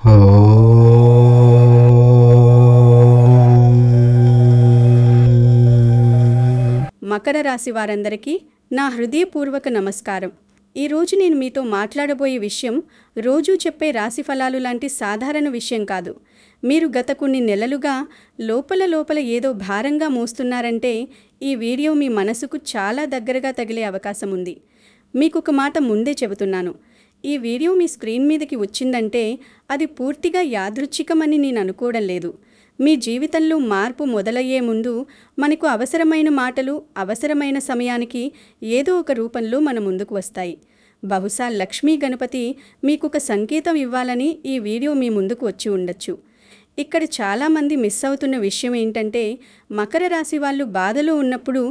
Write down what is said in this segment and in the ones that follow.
మకర రాశి వారందరికీ నా హృదయపూర్వక నమస్కారం. ఈరోజు నేను మీతో మాట్లాడబోయే విషయం రోజూ చెప్పే రాశి ఫలాలు లాంటి సాధారణ విషయం కాదు. మీరు గత కొన్ని నెలలుగా లోపల ఏదో భారంగా మోస్తున్నారంటే ఈ వీడియో మీ మనసుకు చాలా దగ్గరగా తగిలే అవకాశం ఉంది. మీకొక మాట ముందే చెబుతున్నాను. ఈ వీడియో మీ స్క్రీన్ మీదకి వచ్చిందంటే అది పూర్తిగా యాదృచ్ఛికమని నేను అనుకోవడం లేదు. మీ జీవితంలో మార్పు మొదలయ్యే ముందు మనకు అవసరమైన మాటలు అవసరమైన సమయానికి ఏదో ఒక రూపంలో మన ముందుకు వస్తాయి. బహుశా లక్ష్మీ గణపతి మీకొక సంకేతం ఇవ్వాలని ఈ వీడియో మీ ముందుకు వచ్చి ఉండొచ్చు. ఇక్కడ చాలామంది మిస్ అవుతున్న విషయం ఏంటంటే మకర రాశి వాళ్ళు బాధలో ఉన్నప్పుడు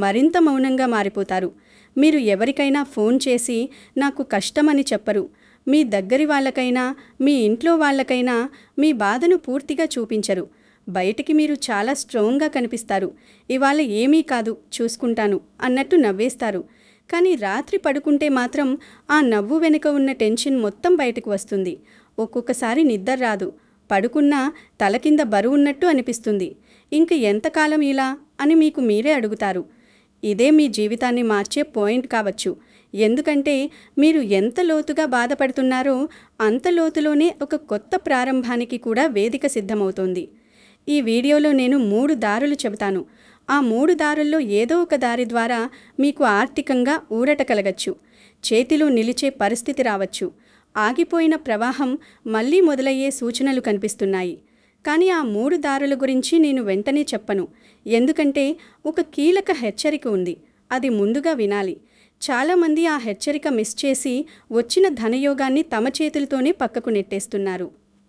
మరింత మౌనంగా మారిపోతారు. మీరు ఎవరికైనా ఫోన్ చేసి నాకు కష్టమని చెప్పరు. మీ దగ్గరి వాళ్ళకైనా మీ ఇంట్లో వాళ్ళకైనా మీ బాధను పూర్తిగా చూపించరు. బయటికి మీరు చాలా స్ట్రాంగ్గా కనిపిస్తారు. ఇవాళ ఏమీ కాదు చూసుకుంటాను అన్నట్టు నవ్వేస్తారు. కానీ రాత్రి పడుకుంటే మాత్రం ఆ నవ్వు వెనుక ఉన్న టెన్షన్ మొత్తం బయటకు వస్తుంది. ఒక్కొక్కసారి నిద్ర రాదు. పడుకున్నా తల కింద బరువున్నట్టు అనిపిస్తుంది. ఇంక ఎంతకాలం ఇలా అని మీకు మీరే అడుగుతారు. ఇదే మీ జీవితాన్ని మార్చే పాయింట్ కావచ్చు. ఎందుకంటే మీరు ఎంత లోతుగా బాధపడుతున్నారో అంత లోతులోనే ఒక కొత్త ప్రారంభానికి కూడా వేదిక సిద్ధమవుతోంది. ఈ వీడియోలో నేను 3 దారులు చెబుతాను. ఆ 3 దారుల్లో ఏదో ఒక దారి ద్వారా మీకు ఆర్థికంగా ఊరట కలగచ్చు. చేతిలో నిలిచే పరిస్థితి రావచ్చు. ఆగిపోయిన ప్రవాహం మళ్ళీ మొదలయ్యే సూచనలు కనిపిస్తున్నాయి. కానీ ఆ 3 దారుల గురించి నేను వెంటనే చెప్పను. ఎందుకంటే ఒక కీలక హెచ్చరిక ఉంది. అది ముందుగా వినాలి. చాలామంది ఆ హెచ్చరిక మిస్ చేసి వచ్చిన ధనయోగాన్ని తమ చేతులతోనే పక్కకు నెట్టేస్తున్నారు.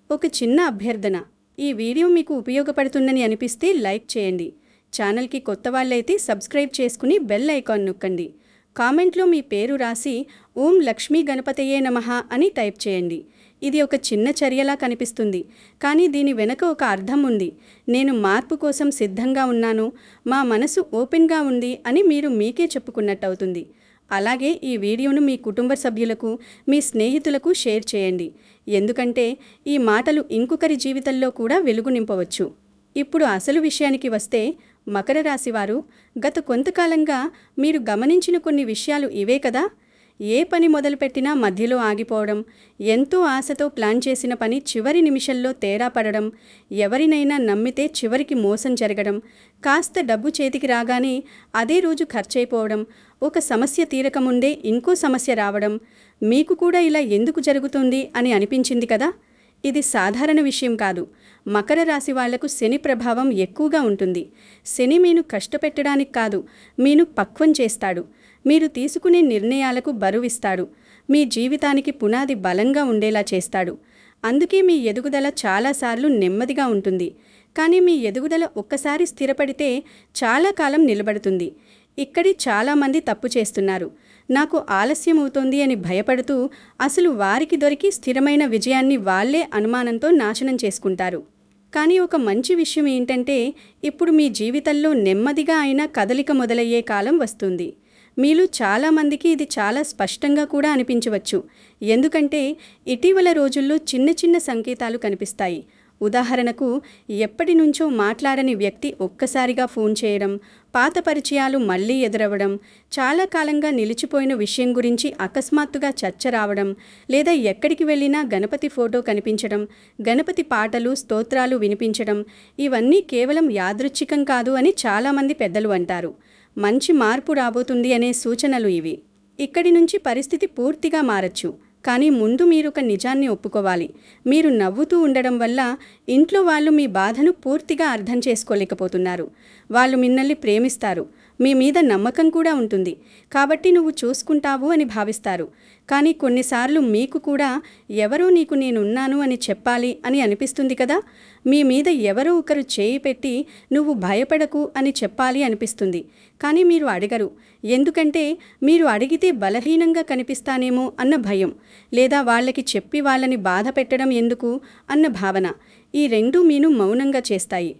ఒక చిన్న అభ్యర్థన. ఈ వీడియో మీకు ఉపయోగపడుతుందని అనిపిస్తే లైక్ చేయండి. ఛానల్కి కొత్త వాళ్ళైతే సబ్స్క్రైబ్ చేసుకుని బెల్ ఐకాన్ నొక్కండి. కామెంట్లో మీ పేరు రాసి ఓం లక్ష్మీ గణపతయే నమః అని టైప్ చేయండి. ఇది ఒక చిన్న చర్యలా కనిపిస్తుంది, కానీ దీని వెనుక ఒక అర్థం ఉంది. నేను మార్పు కోసం సిద్ధంగా ఉన్నాను, మా మనసు ఓపెన్గా ఉంది అని మీరు మీకే చెప్పుకున్నట్టు అవుతుంది. అలాగే ఈ వీడియోను మీ కుటుంబ సభ్యులకు మీ స్నేహితులకు షేర్ చేయండి. ఎందుకంటే ఈ మాటలు ఇంకొకరి జీవితంలో కూడా వెలుగు నింపవచ్చు. ఇప్పుడు అసలు విషయానికి వస్తే మకర రాశివారు గత కొంతకాలంగా మీరు గమనించిన కొన్ని విషయాలు ఇవే కదా. ఏ పని మొదలుపెట్టినా మధ్యలో ఆగిపోవడం, ఎంతో ఆశతో ప్లాన్ చేసిన పని చివరి నిమిషంలో తేడా పడడం, ఎవరినైనా నమ్మితే చివరికి మోసం జరగడం, కాస్త డబ్బు చేతికి రాగానే అదే రోజు ఖర్చయిపోవడం, ఒక సమస్య తీరకముందే ఇంకో సమస్య రావడం. మీకు కూడా ఇలా ఎందుకు జరుగుతుంది అని అనిపించింది కదా. ఇది సాధారణ విషయం కాదు. మకర రాశి వాళ్లకు శని ప్రభావం ఎక్కువగా ఉంటుంది. శని మీను కష్టపెట్టడానికి కాదు, మీను పక్వం చేస్తాడు. మీరు తీసుకునే నిర్ణయాలకు బరువిస్తాడు. మీ జీవితానికి పునాది బలంగా ఉండేలా చేస్తాడు. అందుకే మీ ఎదుగుదల చాలాసార్లు నెమ్మదిగా ఉంటుంది. కానీ మీ ఎదుగుదల ఒక్కసారి స్థిరపడితే చాలా కాలం నిలబడుతుంది. ఇక్కడి చాలామంది తప్పు చేస్తున్నారు. నాకు ఆలస్యం అవుతోంది అని భయపడుతూ అసలు వారికి దొరికి స్థిరమైన విజయాన్ని వాళ్లే అనుమానంతో నాశనం చేసుకుంటారు. కానీ ఒక మంచి విషయం ఏంటంటే ఇప్పుడు మీ జీవితంలో నెమ్మదిగా అయినా కదలిక మొదలయ్యే కాలం వస్తుంది. మీలో చాలామందికి ఇది చాలా స్పష్టంగా కూడా అనిపించవచ్చు. ఎందుకంటే ఇటీవల రోజుల్లో చిన్న చిన్న సంకేతాలు కనిపిస్తాయి. ఉదాహరణకు ఎప్పటి నుంచో మాట్లాడని వ్యక్తి ఒక్కసారిగా ఫోన్ చేయడం, పాత పరిచయాలు మళ్లీ ఎదురవ్వడం, చాలా కాలంగా నిలిచిపోయిన విషయం గురించి అకస్మాత్తుగా చర్చ రావడం, లేదా ఎక్కడికి వెళ్ళినా గణపతి ఫోటో కనిపించడం, గణపతి పాటలు స్తోత్రాలు వినిపించడం. ఇవన్నీ కేవలం యాదృచ్ఛికం కాదు అని చాలామంది పెద్దలు అంటారు. మంచి మార్పు రాబోతుంది అనే సూచనలు ఇవి. ఇక్కడి నుంచి పరిస్థితి పూర్తిగా మారచ్చు. కానీ ముందు మీరొక నిజాన్ని ఒప్పుకోవాలి. మీరు నవ్వుతూ ఉండడం వల్ల ఇంట్లో వాళ్ళు మీ బాధను పూర్తిగా అర్థం చేసుకోలేకపోతున్నారు. వాళ్ళు మిమ్మల్ని ప్రేమిస్తారు, మీ మీద నమ్మకం కూడా ఉంటుంది, కాబట్టి నువ్వు చూసుకుంటావు అని భావిస్తారు. కానీ కొన్నిసార్లు మీకు కూడా ఎవరో నీకు నేనున్నాను అని చెప్పాలి అని అనిపిస్తుంది కదా. మీ మీద ఎవరో ఒకరు చేయి పెట్టి నువ్వు భయపడకు అని చెప్పాలి అనిపిస్తుంది. కానీ మీరు అడగరు. ఎందుకంటే మీరు అడిగితే బలహీనంగా కనిపిస్తానేమో అన్న భయం, లేదా వాళ్ళకి చెప్పి వాళ్ళని బాధ పెట్టడం ఎందుకు అన్న భావన. ఈ రెండూ మీను మౌనంగా చేస్తాయి.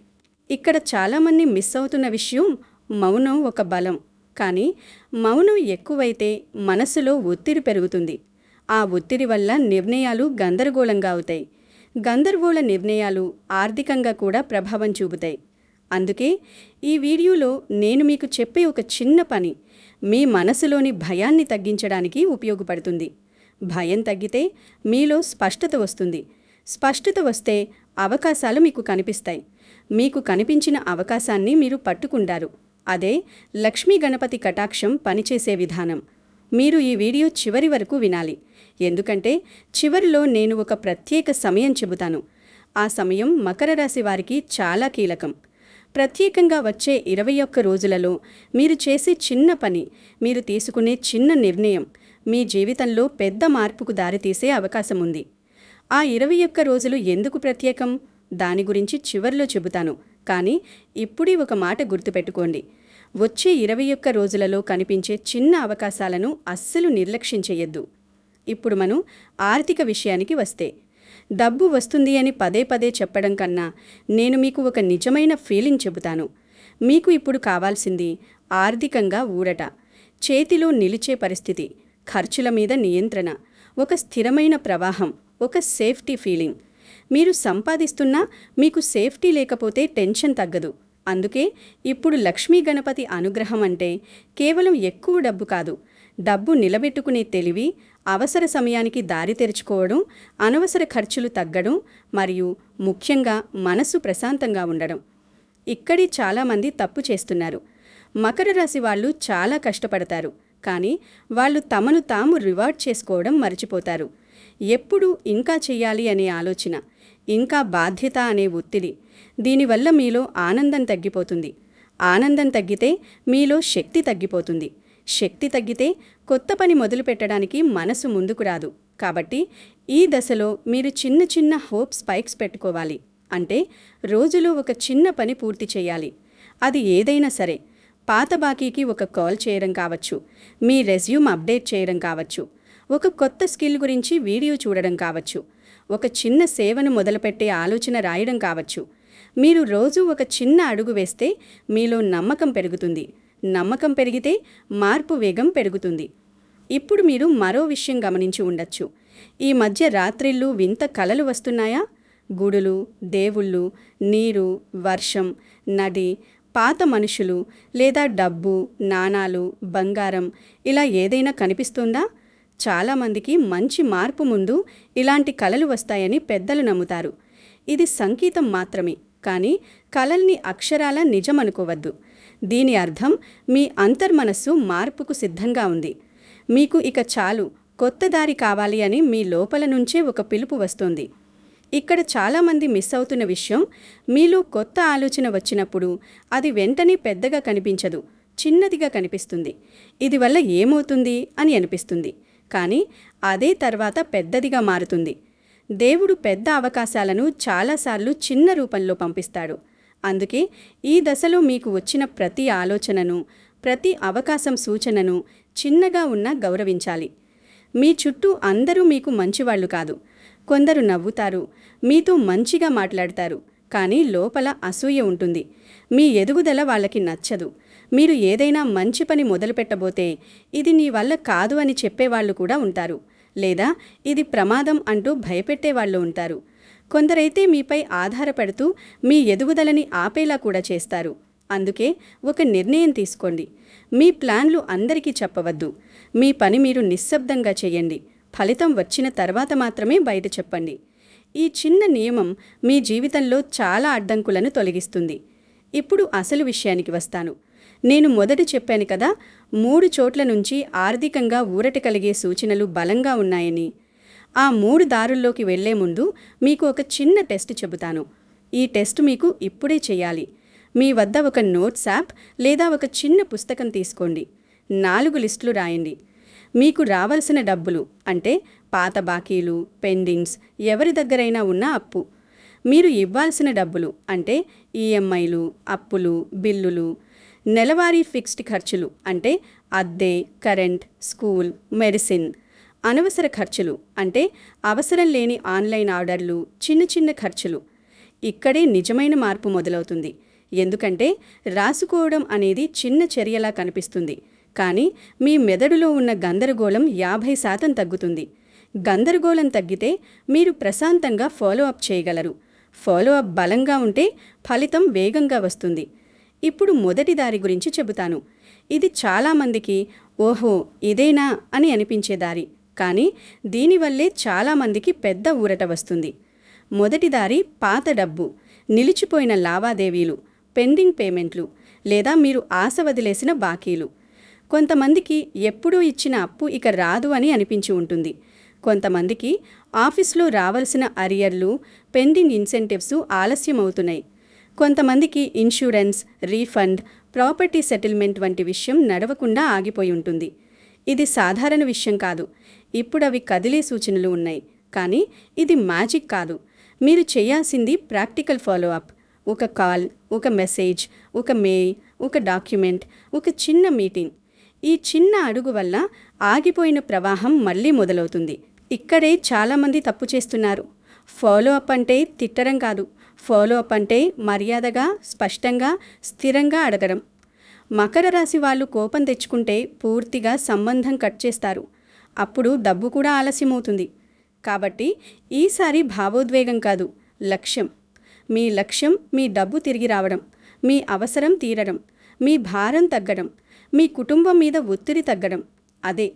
ఇక్కడ చాలామంది మిస్ అవుతున్న విషయం మౌనం ఒక బలం. కానీ మౌనం ఎక్కువైతే మనసులో ఒత్తిడి పెరుగుతుంది. ఆ ఒత్తిడి వల్ల నిర్ణయాలు గందరగోళంగా అవుతాయి. గందరగోళ నిర్ణయాలు ఆర్థికంగా కూడా ప్రభావం చూపుతాయి. అందుకే ఈ వీడియోలో నేను మీకు చెప్పే ఒక చిన్న పని మీ మనసులోని భయాన్ని తగ్గించడానికి ఉపయోగపడుతుంది. భయం తగ్గితే మీలో స్పష్టత వస్తుంది. స్పష్టత వస్తే అవకాశాలు మీకు కనిపిస్తాయి. మీకు కనిపించిన అవకాశాన్ని మీరు పట్టుకుంటారు. అదే లక్ష్మీ గణపతి కటాక్షం పనిచేసే విధానం. మీరు ఈ వీడియో చివరి వరకు వినాలి. ఎందుకంటే చివరిలో నేను ఒక ప్రత్యేక సమయం చెబుతాను. ఆ సమయం మకర రాశి వారికి చాలా కీలకం. ప్రత్యేకంగా వచ్చే 21 రోజులలో మీరు చేసే చిన్న పని, మీరు తీసుకునే చిన్న నిర్ణయం మీ జీవితంలో పెద్ద మార్పుకు దారితీసే అవకాశం ఉంది. ఆ 21 రోజులు ఎందుకు ప్రత్యేకం? దాని గురించి చివర్లో చెబుతాను. కానీ ఇప్పుడే ఒక మాట గుర్తుపెట్టుకోండి. వచ్చే 21 రోజులలో కనిపించే చిన్న అవకాశాలను అస్సలు నిర్లక్ష్యం చేయొద్దు. ఇప్పుడు మనం ఆర్థిక విషయానికి వస్తే, డబ్బు వస్తుంది అని పదే పదే చెప్పడం కన్నా నేను మీకు ఒక నిజమైన ఫీలింగ్ చెబుతాను. మీకు ఇప్పుడు కావాల్సింది ఆర్థికంగా ఊరట, చేతిలో నిలిచే పరిస్థితి, ఖర్చుల మీద నియంత్రణ, ఒక స్థిరమైన ప్రవాహం, ఒక సేఫ్టీ ఫీలింగ్. మీరు సంపాదిస్తున్నా మీకు సేఫ్టీ లేకపోతే టెన్షన్ తగ్గదు. అందుకే ఇప్పుడు లక్ష్మీ గణపతి అనుగ్రహం అంటే కేవలం ఎక్కువ డబ్బు కాదు, డబ్బు నిలబెట్టుకునే తెలివి, అవసర సమయానికి దారి తెరుచుకోవడం, అనవసర ఖర్చులు తగ్గడం మరియు ముఖ్యంగా మనసు ప్రశాంతంగా ఉండడం. ఇక్కడే చాలామంది తప్పు చేస్తున్నారు. మకర రాశి వాళ్ళు చాలా కష్టపడతారు, కానీ వాళ్ళు తమను తాము రివార్డ్ చేసుకోవడం మర్చిపోతారు. ఎప్పుడు ఇంకా చెయ్యాలి అనే ఆలోచన, ఇంకా బాధ్యత అనే ఒత్తిడి. దీనివల్ల మీలో ఆనందం తగ్గిపోతుంది. ఆనందం తగ్గితే మీలో శక్తి తగ్గిపోతుంది. శక్తి తగ్గితే కొత్త పని మొదలు పెట్టడానికి మనసు ముందుకు రాదు. కాబట్టి ఈ దశలో మీరు చిన్న చిన్న హోప్ స్పైక్స్ పెట్టుకోవాలి. అంటే రోజులో ఒక చిన్న పని పూర్తి చేయాలి. అది ఏదైనా సరే. పాత బాకీకి ఒక కాల్ చేయడం కావచ్చు, మీ రెజ్యూమ్ అప్డేట్ చేయడం కావచ్చు, ఒక కొత్త స్కిల్ గురించి వీడియో చూడడం కావచ్చు, ఒక చిన్న సేవను మొదలుపెట్టే ఆలోచన రాయడం కావచ్చు. మీరు రోజు ఒక చిన్న అడుగు వేస్తే మీలో నమ్మకం పెరుగుతుంది. నమ్మకం పెరిగితే మార్పు వేగం పెరుగుతుంది. ఇప్పుడు మీరు మరో విషయం గమనించి ఉండొచ్చు. ఈ మధ్య రాత్రిళ్ళు వింత కలలు వస్తున్నాయా? గుడులు, దేవుళ్ళు, నీరు, వర్షం, నది, పాత మనుషులు లేదా డబ్బు, నాణాలు, బంగారం, ఇలా ఏదైనా కనిపిస్తుందా? చాలామందికి మంచి మార్పు ముందు ఇలాంటి కలలు వస్తాయని పెద్దలు నమ్ముతారు. ఇది సంకేతం మాత్రమే, కానీ కలల్ని అక్షరాల నిజమనుకోవద్దు. దీని అర్థం మీ అంతర్మనస్సు మార్పుకు సిద్ధంగా ఉంది. మీకు ఇక చాలు, కొత్త దారి కావాలి అని మీ లోపల నుంచే ఒక పిలుపు వస్తోంది. ఇక్కడ చాలామంది మిస్ అవుతున్న విషయం, మీలో కొత్త ఆలోచన వచ్చినప్పుడు అది వెంటనే పెద్దగా కనిపించదు, చిన్నదిగా కనిపిస్తుంది. ఇది వల్ల ఏమవుతుంది అని అనిపిస్తుంది, కానీ అదే తర్వాత పెద్దదిగా మారుతుంది. దేవుడు పెద్ద అవకాశాలను చాలాసార్లు చిన్న రూపంలో పంపిస్తాడు. అందుకే ఈ దశలో మీకు వచ్చిన ప్రతి ఆలోచనను, ప్రతి అవకాశం సూచనను చిన్నగా ఉన్నా గౌరవించాలి. మీ చుట్టూ అందరూ మీకు మంచివాళ్లు కాదు. కొందరు నవ్వుతారు, మీతో మంచిగా మాట్లాడతారు, కానీ లోపల అసూయ ఉంటుంది. మీ ఎదుగుదల వాళ్ళకి నచ్చదు. మీరు ఏదైనా మంచి పని మొదలుపెట్టబోతే ఇది నీ వల్ల కాదు అని చెప్పేవాళ్లు కూడా ఉంటారు, లేదా ఇది ప్రమాదం అంటూ భయపెట్టేవాళ్లు ఉంటారు. కొందరైతే మీపై ఆధారపడుతూ మీ ఎదుగుదలని ఆపేలా కూడా చేస్తారు. అందుకే ఒక నిర్ణయం తీసుకోండి. మీ ప్లాన్లు అందరికీ చెప్పవద్దు. మీ పని మీరు నిశ్శబ్దంగా చేయండి. ఫలితం వచ్చిన తర్వాత మాత్రమే బయట చెప్పండి. ఈ చిన్న నియమం మీ జీవితంలో చాలా అడ్డంకులను తొలగిస్తుంది. ఇప్పుడు అసలు విషయానికి వస్తాను. నేను మొదట చెప్పాను కదా, 3 చోట్ల నుంచి ఆర్థికంగా ఊరట కలిగే సూచనలు బలంగా ఉన్నాయని. ఆ 3 దారుల్లోకి వెళ్లే ముందు మీకు ఒక చిన్న టెస్ట్ చెబుతాను. ఈ టెస్ట్ మీకు ఇప్పుడే చేయాలి. మీ వద్ద ఒక నోట్స్ యాప్ లేదా ఒక చిన్న పుస్తకం తీసుకోండి. 4 లిస్టులు రాయండి. మీకు రావాల్సిన డబ్బులు, అంటే పాత బాకీలు, పెండింగ్స్, ఎవరి దగ్గరైనా ఉన్న అప్పు. మీరు ఇవ్వాల్సిన డబ్బులు, అంటే ఈఎంఐలు, అప్పులు, బిల్లులు. నెలవారీ ఫిక్స్డ్ ఖర్చులు, అంటే అద్దె, కరెంట్, స్కూల్, మెడిసిన్. అనవసర ఖర్చులు, అంటే అవసరం లేని ఆన్లైన్ ఆర్డర్లు, చిన్న చిన్న ఖర్చులు. ఇక్కడే నిజమైన మార్పు మొదలవుతుంది. ఎందుకంటే రాసుకోవడం అనేది చిన్న చర్యలా కనిపిస్తుంది, కానీ మీ మెదడులో ఉన్న గందరగోళం 50% తగ్గుతుంది. గందరగోళం తగ్గితే మీరు ప్రశాంతంగా ఫాలో అప్ చేయగలరు. ఫాలో అప్ బలంగా ఉంటే ఫలితం వేగంగా వస్తుంది. ఇప్పుడు మొదటి దారి గురించి చెబుతాను. ఇది చాలామందికి ఓహో ఇదేనా అని అనిపించే దారి, కానీ దీనివల్లే చాలామందికి పెద్ద ఊరట వస్తుంది. మొదటి దారి పాత డబ్బు, నిలిచిపోయిన లావాదేవీలు, పెండింగ్ పేమెంట్లు లేదా మీరు ఆశ వదిలేసిన బాకీలు. కొంతమందికి ఎప్పుడూ ఇచ్చిన అప్పు ఇక రాదు అని అనిపించి ఉంటుంది. కొంతమందికి ఆఫీస్లో రావాల్సిన అరియర్లు, పెండింగ్ ఇన్సెంటివ్స్ ఆలస్యమవుతున్నాయి. కొంతమందికి ఇన్సూరెన్స్, రీఫండ్, ప్రాపర్టీ సెటిల్మెంట్ వంటి విషయం నడవకుండా ఆగిపోయి ఉంటుంది. ఇది సాధారణ విషయం కాదు. ఇప్పుడు అవి కదిలే సూచనలు ఉన్నాయి, కానీ ఇది మ్యాజిక్ కాదు. మీరు చేయాల్సింది ప్రాక్టికల్ ఫాలో అప్. ఒక కాల్, ఒక మెసేజ్, ఒక మెయిల్, ఒక డాక్యుమెంట్, ఒక చిన్న మీటింగ్. ఈ చిన్న అడుగు వల్ల ఆగిపోయిన ప్రవాహం మళ్ళీ మొదలవుతుంది. ఇక్కడే చాలామంది తప్పు చేస్తున్నారు. ఫాలో అప్ అంటే తిట్టడం కాదు. ఫాలో అప్ అంటే మర్యాదగా, స్పష్టంగా, స్థిరంగా అడగడం. మకర రాశి వాళ్ళు కోపం తెచ్చుకుంటే పూర్తిగా సంబంధం కట్ చేస్తారు. అప్పుడు డబ్బు కూడా ఆలస్యమవుతుంది. కాబట్టి ఈసారి భావోద్వేగం కాదు, లక్ష్యం. మీ లక్ష్యం మీ డబ్బు తిరిగి రావడం, మీ అవసరం తీరడం, మీ భారం తగ్గడం, మీ కుటుంబం మీద ఒత్తిడి తగ్గడం. అదే.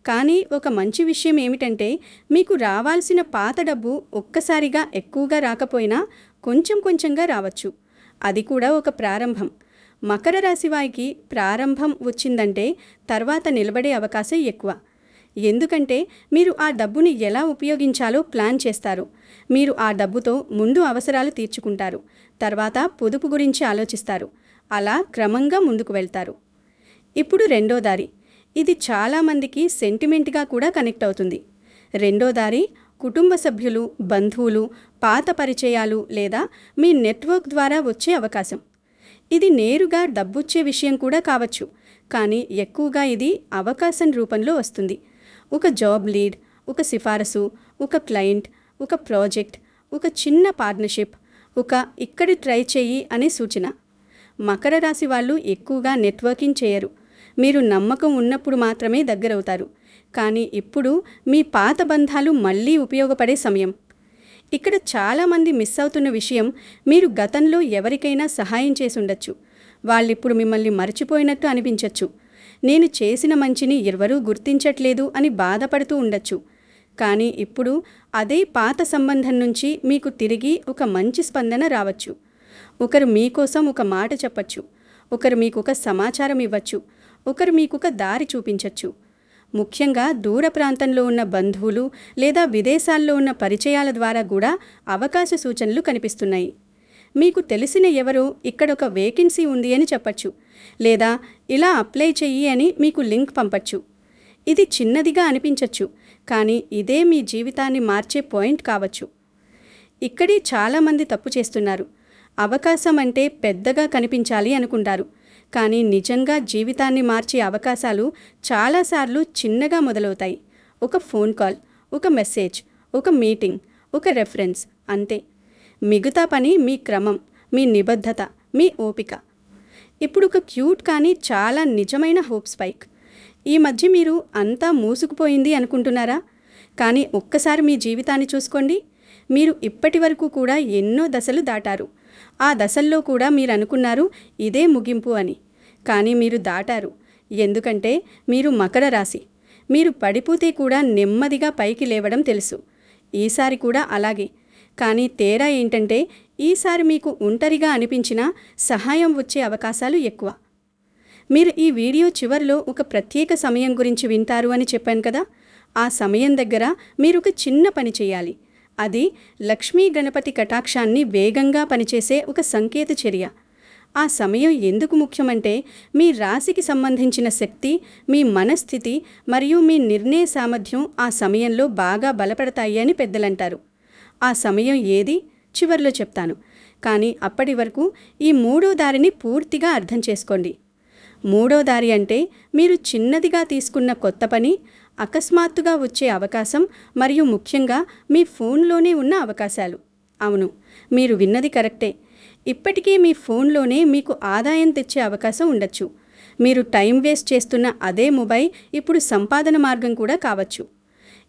కానీ ఒక మంచి విషయం ఏమిటంటే మీకు రావాల్సిన పాత డబ్బు ఒక్కసారిగా ఎక్కువగా రాకపోయినా కొంచెం కొంచెంగా రావచ్చు. అది కూడా ఒక ప్రారంభం. మకర రాశి వారికి ప్రారంభం వచ్చిందంటే తర్వాత నిలబడే అవకాశం ఎక్కువ. ఎందుకంటే మీరు ఆ డబ్బుని ఎలా ఉపయోగించాలో ప్లాన్ చేస్తారు. మీరు ఆ డబ్బుతో ముందు అవసరాలు తీర్చుకుంటారు, తర్వాత పొదుపు గురించి ఆలోచిస్తారు. అలా క్రమంగా ముందుకు వెళ్తారు. ఇప్పుడు రెండో దారి. ఇది చాలామందికి సెంటిమెంట్గా కూడా కనెక్ట్ అవుతుంది. రెండో దారి కుటుంబ సభ్యులు, బంధువులు, పాత పరిచయాలు లేదా మీ నెట్వర్క్ ద్వారా వచ్చే అవకాశం. ఇది నేరుగా డబ్బుచ్చే విషయం కూడా కావచ్చు, కానీ ఎక్కువగా ఇది అవకాశం రూపంలో వస్తుంది. ఒక జాబ్ లీడ్, ఒక సిఫారసు, ఒక క్లయింట్, ఒక ప్రాజెక్ట్, ఒక చిన్న పార్ట్నర్షిప్, ఒక ఇక్కడ ట్రై చేయి అనే సూచన. మకర రాశి వాళ్ళు ఎక్కువగా నెట్వర్కింగ్ చేయరు. మీరు నమ్మకం ఉన్నప్పుడు మాత్రమే దగ్గరవుతారు. కానీ ఇప్పుడు మీ పాత బంధాలు మళ్ళీ ఉపయోగపడే సమయం. ఇక్కడ చాలామంది మిస్ అవుతున్న విషయం, మీరు గతంలో ఎవరికైనా సహాయం చేసి ఉండొచ్చు. వాళ్ళిప్పుడు మిమ్మల్ని మర్చిపోయినట్టు అనిపించవచ్చు. నేను చేసిన మంచిని ఎవరూ గుర్తించట్లేదు అని బాధపడుతూ ఉండొచ్చు. కానీ ఇప్పుడు అదే పాత సంబంధం నుంచి మీకు తిరిగి ఒక మంచి స్పందన రావచ్చు. ఒకరు మీకోసం ఒక మాట చెప్పచ్చు, ఒకరు మీకు ఒక సమాచారం ఇవ్వచ్చు, ఒకరు మీకు ఒక దారి చూపించవచ్చు. ముఖ్యంగా దూర ప్రాంతంలో ఉన్న బంధువులు లేదా విదేశాల్లో ఉన్న పరిచయాల ద్వారా కూడా అవకాశ సూచనలు కనిపిస్తున్నాయి. మీకు తెలిసిన ఎవరో ఇక్కడ ఒక వేకెన్సీ ఉంది అని చెప్పచ్చు, లేదా ఇలా అప్లై చెయ్యి అని మీకు లింక్ పంపచ్చు. ఇది చిన్నదిగా అనిపించవచ్చు, కానీ ఇదే మీ జీవితాన్ని మార్చే పాయింట్ కావచ్చు. ఇక్కడే చాలామంది తప్పు చేస్తున్నారు. అవకాశం అంటే పెద్దగా కనిపించాలి అనుకుంటారు, కానీ నిజంగా జీవితాన్ని మార్చే అవకాశాలు చాలాసార్లు చిన్నగా మొదలవుతాయి. ఒక ఫోన్ కాల్, ఒక మెసేజ్, ఒక మీటింగ్, ఒక రెఫరెన్స్, అంతే. మిగతా పని మీ క్రమం, మీ నిబద్ధత, మీ ఓపిక. ఇప్పుడు ఒక క్యూట్ కానీ చాలా నిజమైన హోప్ స్పైక్. ఈ మధ్య మీరు అంతా మూసుకుపోయింది అనుకుంటున్నారా? కానీ ఒక్కసారి మీ జీవితాన్ని చూసుకోండి. మీరు ఇప్పటి వరకు కూడా ఎన్నో దశలు దాటారు. ఆ దశల్లో కూడా మీరు అనుకున్నారు ఇదే ముగింపు అని. కానీ మీరు దాటారు. ఎందుకంటే మీరు మకర రాశి. మీరు పడిపోతే కూడా నెమ్మదిగా పైకి లేవడం తెలుసు. ఈసారి కూడా అలాగే. కానీ తేడా ఏంటంటే ఈసారి మీకు ఒంటరిగా అనిపించినా సహాయం వచ్చే అవకాశాలు ఎక్కువ. మీరు ఈ వీడియో చివరిలో ఒక ప్రత్యేక సమయం గురించి వింటారు అని చెప్పాను కదా. ఆ సమయం దగ్గర మీరు ఒక చిన్న పని చేయాలి. అది లక్ష్మీ గణపతి కటాక్షాన్ని వేగంగా పనిచేసే ఒక సంకేత చర్య. ఆ సమయం ఎందుకు ముఖ్యమంటే మీ రాశికి సంబంధించిన శక్తి, మీ మనస్థితి మరియు మీ నిర్ణయ సామర్థ్యం ఆ సమయంలో బాగా బలపడతాయి అని పెద్దలంటారు. ఆ సమయం ఏది చివర్లో చెప్తాను, కానీ అప్పటి వరకు ఈ మూడో దారిని పూర్తిగా అర్థం చేసుకోండి. మూడో దారి అంటే మీరు చిన్నదిగా తీసుకున్న కొత్త పని, అకస్మాత్తుగా వచ్చే అవకాశం మరియు ముఖ్యంగా మీ ఫోన్లోనే ఉన్న అవకాశాలు. అవును, మీరు విన్నది కరెక్టే. ఇప్పటికే మీ ఫోన్లోనే మీకు ఆదాయం తెచ్చే అవకాశం ఉండొచ్చు. మీరు టైం వేస్ట్ చేస్తున్న అదే మొబైల్ ఇప్పుడు సంపాదన మార్గం కూడా కావచ్చు.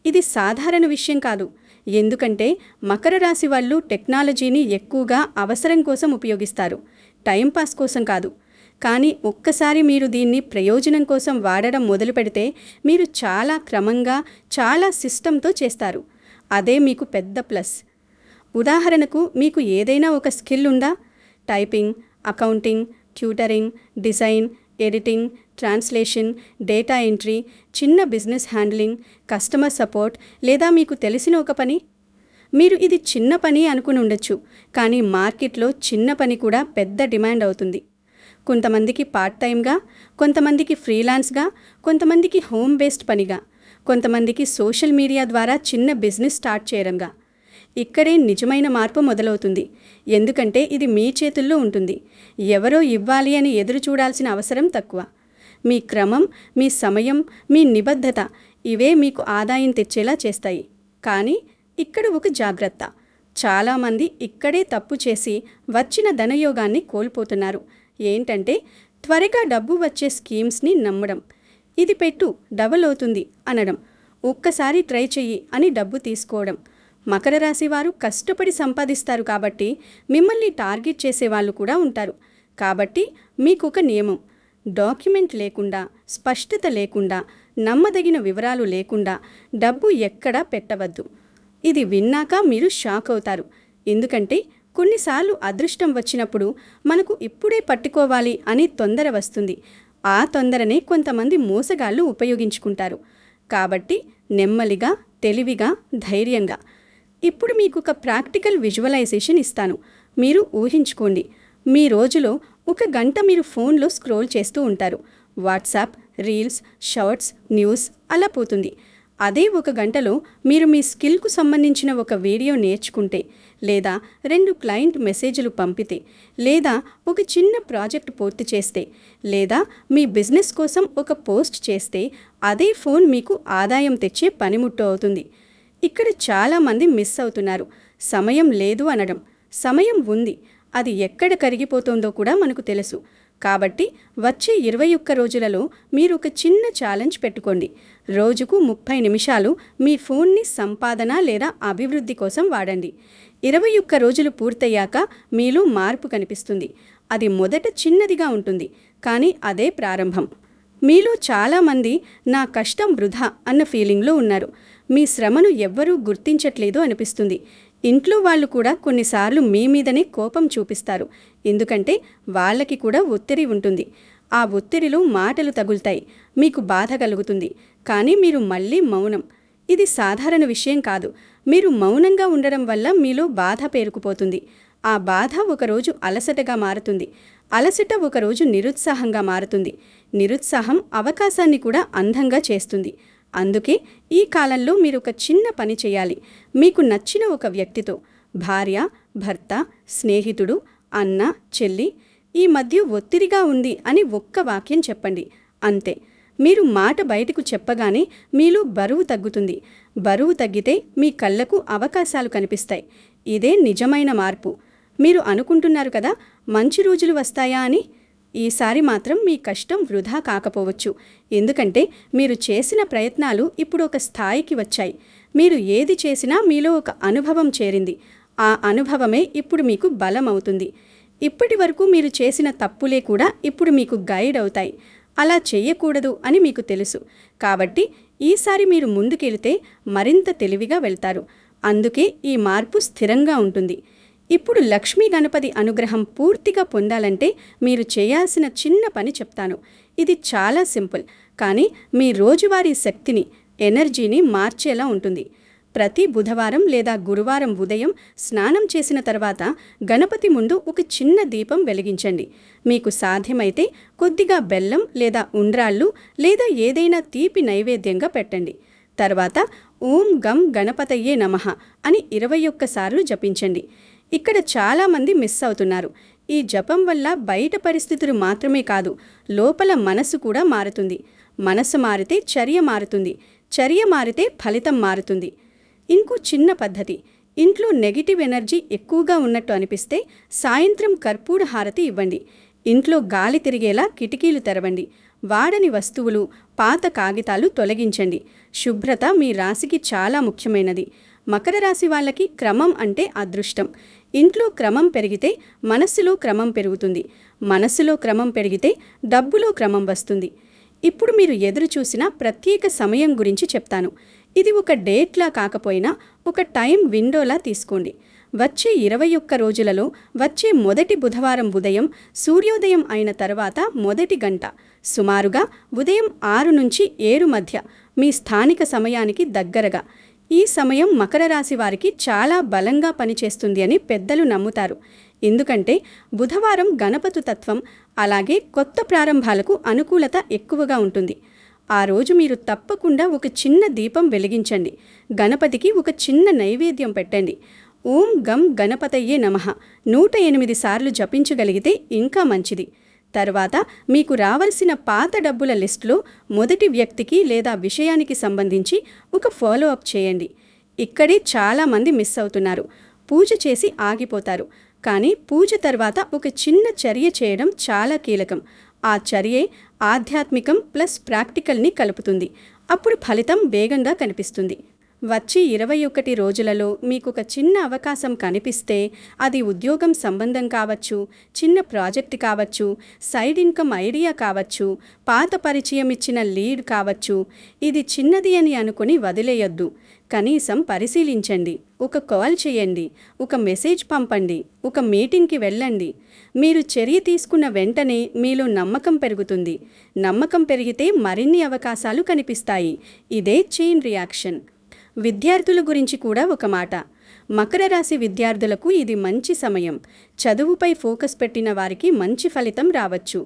ఇది సాధారణ విషయం కాదు. ఎందుకంటే మకర రాశి వాళ్ళు టెక్నాలజీని ఎక్కువగా అవసరం కోసం ఉపయోగిస్తారు, టైంపాస్ కోసం కాదు. కానీ ఒక్కసారి మీరు దీన్ని ప్రయోజనం కోసం వాడడం మొదలు పెడితే మీరు చాలా క్రమంగా, చాలా సిస్టంతో చేస్తారు. అదే మీకు పెద్ద ప్లస్. ఉదాహరణకు, మీకు ఏదైనా ఒక స్కిల్ ఉందా? Typing, accounting, tutoring, design, editing, translation, data entry, చిన్న బిజినెస్ హ్యాండ్లింగ్, కస్టమర్ సపోర్ట్, లేదా మీకు తెలిసిన ఒక పని. మీరు ఇది చిన్న పని అనుకుని ఉండొచ్చు, కానీ మార్కెట్లో చిన్న పని కూడా పెద్ద డిమాండ్ అవుతుంది. కొంతమందికి పార్ట్ టైమ్గా, కొంతమందికి ఫ్రీలాన్స్గా, కొంతమందికి హోమ్ బేస్డ్ పనిగా, కొంతమందికి సోషల్ మీడియా ద్వారా చిన్న బిజినెస్ స్టార్ట్ చేయడంగా. ఇక్కడే నిజమైన మార్పు మొదలవుతుంది. ఎందుకంటే ఇది మీ చేతుల్లో ఉంటుంది. ఎవరో ఇవ్వాలి అని ఎదురు చూడాల్సిన అవసరం తక్కువ. మీ క్రమం, మీ సమయం, మీ నిబద్ధత ఇవే మీకు ఆదాయం తెచ్చేలా చేస్తాయి. కానీ ఇక్కడ ఒక జాగ్రత్త. చాలామంది ఇక్కడే తప్పు చేసి వచ్చిన ధనయోగాన్ని కోల్పోతున్నారు. ఏంటంటే త్వరగా డబ్బు వచ్చే స్కీమ్స్ని నమ్మడం. ఇది పెట్టు, డబల్ అవుతుంది అనడం. ఒక్కసారి ట్రై చెయ్యి అని డబ్బు తీసుకోవడం. మకర రాశి వారు కష్టపడి సంపాదిస్తారు కాబట్టి మిమ్మల్ని టార్గెట్ చేసేవాళ్ళు కూడా ఉంటారు. కాబట్టి మీకు ఒక నియమం: డాక్యుమెంట్ లేకుండా, స్పష్టత లేకుండా, నమ్మదగిన వివరాలు లేకుండా డబ్బు ఎక్కడా పెట్టవద్దు. ఇది విన్నాక మీరు షాక్ అవుతారు. ఎందుకంటే కొన్నిసార్లు అదృష్టం వచ్చినప్పుడు మనకు ఇప్పుడే పట్టుకోవాలి అని తొందర వస్తుంది. ఆ తొందరనే కొంతమంది మోసగాళ్ళు ఉపయోగించుకుంటారు. కాబట్టి నెమ్మదిగా, తెలివిగా, ధైర్యంగా. ఇప్పుడు మీకు ఒక ప్రాక్టికల్ విజువలైజేషన్ ఇస్తాను. మీరు ఊహించుకోండి, మీ రోజులో 1 గంట మీరు ఫోన్లో స్క్రోల్ చేస్తూ ఉంటారు. వాట్సాప్, రీల్స్, షార్ట్స్, న్యూస్ అలా పోతుంది. అదే 1 గంటలో మీరు మీ స్కిల్కు సంబంధించిన ఒక వీడియో నేర్చుకుంటే, లేదా 2 క్లయింట్ మెసేజ్లు పంపితే, లేదా ఒక చిన్న ప్రాజెక్ట్ పూర్తి చేస్తే, లేదా మీ బిజినెస్ కోసం ఒక పోస్ట్ చేస్తే, అదే ఫోన్ మీకు ఆదాయం తెచ్చే పనిముట్టు అవుతుంది. ఇక్కడ చాలామంది మిస్ అవుతున్నారు. సమయం లేదు అనడం. సమయం ఉంది, అది ఎక్కడ కరిగిపోతుందో కూడా మనకు తెలుసు. కాబట్టి వచ్చే 21 రోజులలో మీరు ఒక చిన్న ఛాలెంజ్ పెట్టుకోండి. రోజుకు 30 నిమిషాలు మీ ఫోన్ని సంపాదన లేదా అభివృద్ధి కోసం వాడండి. 21 రోజులు పూర్తయ్యాక మీలో మార్పు కనిపిస్తుంది. అది మొదట చిన్నదిగా ఉంటుంది, కానీ అదే ప్రారంభం. మీలో చాలామంది నా కష్టం వృధా అన్న ఫీలింగ్లో ఉన్నారు. మీ శ్రమను ఎవ్వరూ గుర్తించట్లేదు అనిపిస్తుంది. ఇంట్లో వాళ్ళు కూడా కొన్నిసార్లు మీ మీదనే కోపం చూపిస్తారు. ఎందుకంటే వాళ్ళకి కూడా ఒత్తిడి ఉంటుంది. ఆ ఒత్తిడిలో మాటలు తగులుతాయి, మీకు బాధ కలుగుతుంది. కానీ మీరు మళ్ళీ మౌనం. ఇది సాధారణ విషయం కాదు. మీరు మౌనంగా ఉండడం వల్ల మీలో బాధ పేరుకుపోతుంది. ఆ బాధ ఒకరోజు అలసటగా మారుతుంది. అలసట ఒకరోజు నిరుత్సాహంగా మారుతుంది. నిరుత్సాహం అవకాశాన్ని కూడా అందంగా చేస్తుంది. అందుకే ఈ కాలంలో మీరు ఒక చిన్న పని చేయాలి. మీకు నచ్చిన ఒక వ్యక్తితో, భార్య, భర్త, స్నేహితుడు, అన్న, చెల్లి, ఈ మధ్య ఒత్తిడిగా ఉంది అని ఒక్క వాక్యం చెప్పండి. అంతే. మీరు మాట బయటకు చెప్పగానే మీలో బరువు తగ్గుతుంది. బరువు తగ్గితే మీ కళ్ళకు అవకాశాలు కనిపిస్తాయి. ఇదే నిజమైన మార్పు. మీరు అనుకుంటున్నారు కదా, మంచి రోజులు వస్తాయా అని. ఈసారి మాత్రం మీ కష్టం వృధా కాకపోవచ్చు. ఎందుకంటే మీరు చేసిన ప్రయత్నాలు ఇప్పుడు ఒక స్థాయికి వచ్చాయి. మీరు ఏది చేసినా మీలో ఒక అనుభవం చేరింది. ఆ అనుభవమే ఇప్పుడు మీకు బలం అవుతుంది. ఇప్పటి వరకు మీరు చేసిన తప్పులే కూడా ఇప్పుడు మీకు గైడ్ అవుతాయి. అలా చేయకూడదు అని మీకు తెలుసు. కాబట్టి ఈసారి మీరు ముందుకెళితే మరింత తెలివిగా వెళ్తారు. అందుకే ఈ మార్పు స్థిరంగా ఉంటుంది. ఇప్పుడు లక్ష్మీ గణపతి అనుగ్రహం పూర్తిగా పొందాలంటే మీరు చేయాల్సిన చిన్న పని చెప్తాను. ఇది చాలా సింపుల్, కానీ మీ రోజువారీ శక్తిని, ఎనర్జీని మార్చేలా ఉంటుంది. ప్రతి బుధవారం లేదా గురువారం ఉదయం స్నానం చేసిన తర్వాత గణపతి ముందు ఒక చిన్న దీపం వెలిగించండి. మీకు సాధ్యమైతే కొద్దిగా బెల్లం లేదా ఉండ్రాళ్ళు లేదా ఏదైనా తీపి నైవేద్యంగా పెట్టండి. తర్వాత ఓం గం గణపతయ్యే నమః అని 21 సార్లు జపించండి. ఇక్కడ చాలామంది మిస్ అవుతున్నారు. ఈ జపం వల్ల బయట పరిస్థితులు మాత్రమే కాదు, లోపల మనసు కూడా మారుతుంది. మనసు మారితే చర్య మారుతుంది. చర్య మారితే ఫలితం మారుతుంది. ఇంకో చిన్న పద్ధతి. ఇంట్లో నెగిటివ్ ఎనర్జీ ఎక్కువగా ఉన్నట్టు అనిపిస్తే సాయంత్రం కర్పూర హారతి ఇవ్వండి. ఇంట్లో గాలి తిరిగేలా కిటికీలు తెరవండి. వాడని వస్తువులు, పాత కాగితాలు తొలగించండి. శుభ్రత మీ రాశికి చాలా ముఖ్యమైనది. మకర రాశి వాళ్ళకి క్రమం అంటే అదృష్టం. ఇంట్లో క్రమం పెరిగితే మనస్సులో క్రమం పెరుగుతుంది. మనస్సులో క్రమం పెరిగితే డబ్బులో క్రమం వస్తుంది. ఇప్పుడు మీరు ఎదురు చూసిన ప్రత్యేక సమయం గురించి చెప్తాను. ఇది ఒక డేట్లా కాకపోయినా ఒక టైం విండోలా తీసుకోండి. వచ్చే 21 రోజులలో వచ్చే మొదటి బుధవారం ఉదయం సూర్యోదయం అయిన తర్వాత మొదటి గంట, సుమారుగా ఉదయం 6 నుంచి 7 మధ్య మీ స్థానిక సమయానికి దగ్గరగా. ఈ సమయం మకర రాశి వారికి చాలా బలంగా పనిచేస్తుంది అని పెద్దలు నమ్ముతారు. ఎందుకంటే బుధవారం గణపతి తత్వం, అలాగే కొత్త ప్రారంభాలకు అనుకూలత ఎక్కువగా ఉంటుంది. ఆ రోజు మీరు తప్పకుండా ఒక చిన్న దీపం వెలిగించండి. గణపతికి ఒక చిన్న నైవేద్యం పెట్టండి. ఓం గం గణపతయ్యే నమః 108 సార్లు జపించగలిగితే ఇంకా మంచిది. తర్వాత మీకు రావాల్సిన పాత డబ్బుల లిస్టులో మొదటి వ్యక్తికి లేదా విషయానికి సంబంధించి ఒక ఫాలో అప్ చేయండి. ఇక్కడే చాలామంది మిస్ అవుతున్నారు. పూజ చేసి ఆగిపోతారు. కానీ పూజ తర్వాత ఒక చిన్న చర్య చేయడం చాలా కీలకం. ఆ చర్యే ఆధ్యాత్మికం ప్లస్ ప్రాక్టికల్ని కలుపుతుంది. అప్పుడు ఫలితం వేగంగా కనిపిస్తుంది. వచ్చి 21 రోజులలో మీకు ఒక చిన్న అవకాశం కనిపిస్తే అది ఉద్యోగం సంబంధం కావచ్చు, చిన్న ప్రాజెక్ట్ కావచ్చు, సైడ్ ఇన్కమ్ ఐడియా కావచ్చు, పాత పరిచయం ఇచ్చిన లీడ్ కావచ్చు. ఇది చిన్నది అని అనుకుని వదిలేయొద్దు. కనీసం పరిశీలించండి. ఒక కాల్ చేయండి, ఒక మెసేజ్ పంపండి, ఒక మీటింగ్కి వెళ్ళండి. మీరు చర్య తీసుకున్న వెంటనే మీలో నమ్మకం పెరుగుతుంది. నమ్మకం పెరిగితే మరిన్ని అవకాశాలు కనిపిస్తాయి. ఇదే చైన్ రియాక్షన్. విద్యార్థుల గురించి కూడా ఒక మాట. మకర రాశి విద్యార్థులకు ఇది మంచి సమయం. చదువుపై ఫోకస్ పెట్టిన వారికి మంచి ఫలితం రావచ్చు.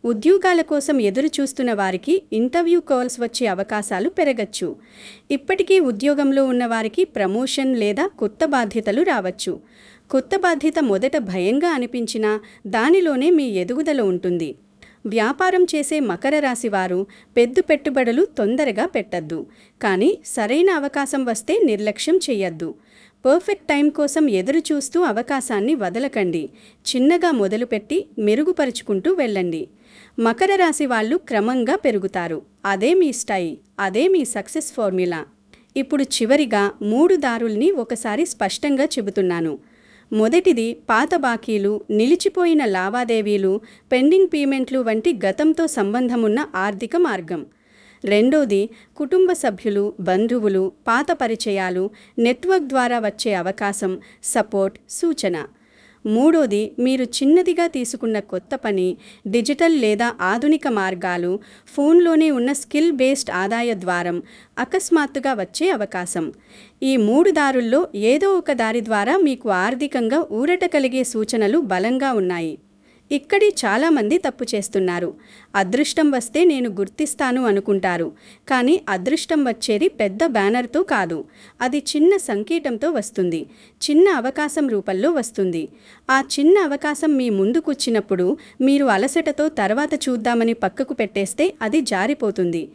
ఉద్యోగాల కోసం ఎదురు చూస్తున్న వారికి ఇంటర్వ్యూ కాల్స్ వచ్చే అవకాశాలు పెరగచ్చు. ఇప్పటికీ ఉద్యోగంలో ఉన్నవారికి ప్రమోషన్ లేదా కొత్త బాధ్యతలు రావచ్చు. కొత్త బాధ్యత మొదట భయంగా అనిపించినా దానిలోనే మీ ఎదుగుదల ఉంటుంది. వ్యాపారం చేసే మకర రాశి వారు పెద్ద పెట్టుబడులు తొందరగా పెట్టద్దు. కానీ సరైన అవకాశం వస్తే నిర్లక్ష్యం చేయొద్దు. పర్ఫెక్ట్ టైం కోసం ఎదురు చూస్తూ అవకాశాన్ని వదలకండి. చిన్నగా మొదలుపెట్టి మెరుగుపరుచుకుంటూ వెళ్ళండి. మకర రాశి వాళ్ళు క్రమంగా పెరుగుతారు. అదే మీ స్టైల్, అదే మీ సక్సెస్ ఫార్ములా. ఇప్పుడు చివరిగా 3 దారుల్ని ఒకసారి స్పష్టంగా చెబుతున్నాను. మొదటిది పాత బాకీలు, నిలిచిపోయిన లావాదేవీలు, పెండింగ్ పేమెంట్లు వంటి గతంతో సంబంధమున్న ఆర్థిక మార్గం. రెండోది కుటుంబ సభ్యులు, బంధువులు, పాత పరిచయాలు, నెట్వర్క్ ద్వారా వచ్చే అవకాశం, సపోర్ట్, సూచన. మూడోది మీరు చిన్నదిగా తీసుకున్న కొత్త పని, డిజిటల్ లేదా ఆధునిక మార్గాలు, ఫోన్లోనే ఉన్న స్కిల్ బేస్డ్ ఆదాయ ద్వారం, అకస్మాత్తుగా వచ్చే అవకాశం. ఈ 3 దారుల్లో ఏదో ఒక దారి ద్వారా మీకు ఆర్థికంగా ఊరట కలిగే సూచనలు బలంగా ఉన్నాయి. ఇక్కడి చాలామంది తప్పు చేస్తున్నారు. అదృష్టం వస్తే నేను గుర్తిస్తాను అనుకుంటారు. కానీ అదృష్టం వచ్చేది పెద్ద బ్యానర్తో కాదు. అది చిన్న సంకేతంతో వస్తుంది. చిన్న అవకాశం రూపంలో వస్తుంది. ఆ చిన్న అవకాశం మీ ముందుకొచ్చినప్పుడు మీరు అలసటతో తర్వాత చూద్దామని పక్కకు పెట్టేస్తే అది జారిపోతుంది.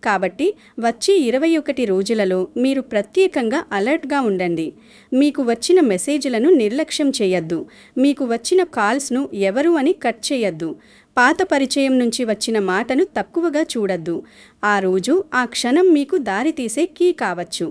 కాబట్టి వచ్చే 21 రోజులలో మీరు ప్రత్యేకంగా అలర్ట్గా ఉండండి. మీకు వచ్చిన మెసేజ్లను నిర్లక్ష్యం చేయొద్దు. మీకు వచ్చిన కాల్స్ను ఎవరు అని కట్ చేయొద్దు. పాత పరిచయం నుంచి వచ్చిన మాటను తక్కువగా చూడొద్దు. ఆ రోజు ఆ క్షణం మీకు దారితీసే కీ కావచ్చు.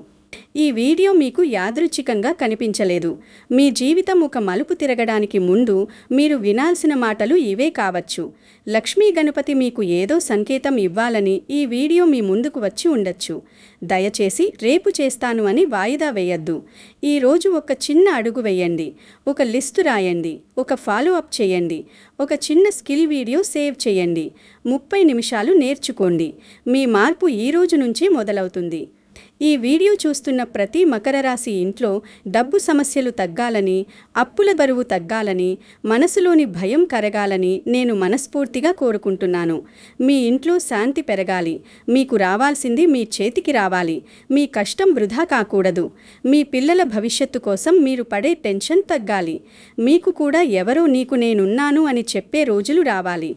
ఈ వీడియో మీకు యాదృచ్ఛికంగా కనిపించలేదు. మీ జీవితం ఒక మలుపు తిరగడానికి ముందు మీరు వినాల్సిన మాటలు ఇవే కావచ్చు. లక్ష్మీ గణపతి మీకు ఏదో సంకేతం ఇవ్వాలని ఈ వీడియో మీ ముందుకు వచ్చి ఉండొచ్చు. దయచేసి రేపు చేస్తాను అని వాయిదా వేయద్దు. ఈరోజు ఒక చిన్న అడుగు వేయండి. ఒక లిస్టు రాయండి. ఒక ఫాలో అప్ చేయండి. ఒక చిన్న స్కిల్ వీడియో సేవ్ చేయండి. 30 నిమిషాలు నేర్చుకోండి. మీ మార్పు ఈ రోజు నుంచి మొదలవుతుంది. ఈ వీడియో చూస్తున్న ప్రతి మకర రాశి ఇంట్లో డబ్బు సమస్యలు తగ్గాలని, అప్పుల బరువు తగ్గాలని, మనసులోని భయం కరగాలని నేను మనస్ఫూర్తిగా కోరుకుంటున్నాను. మీ ఇంట్లో శాంతి పెరగాలి. మీకు రావాల్సింది మీ చేతికి రావాలి. మీ కష్టం వృధా కాకూడదు. మీ పిల్లల భవిష్యత్తు కోసం మీరు పడే టెన్షన్ తగ్గాలి. మీకు కూడా ఎవరో నీకు నేనున్నాను అని చెప్పే రోజులు రావాలి.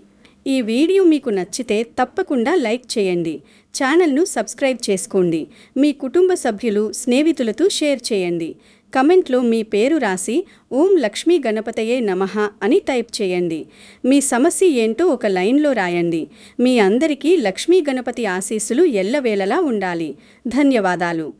ఈ వీడియో మీకు నచ్చితే తప్పకుండా లైక్ చేయండి. ఛానల్ను సబ్స్క్రైబ్ చేసుకోండి. మీ కుటుంబ సభ్యులు, స్నేహితులతో షేర్ చేయండి. కమెంట్లో మీ పేరు రాసి ఓం లక్ష్మీ గణపతయే నమః అని టైప్ చేయండి. మీ సమస్య ఏంటో ఒక లైన్లో రాయండి. మీ అందరికీ లక్ష్మీ గణపతి ఆశీస్సులు ఎల్లవేళలా ఉండాలి. ధన్యవాదాలు.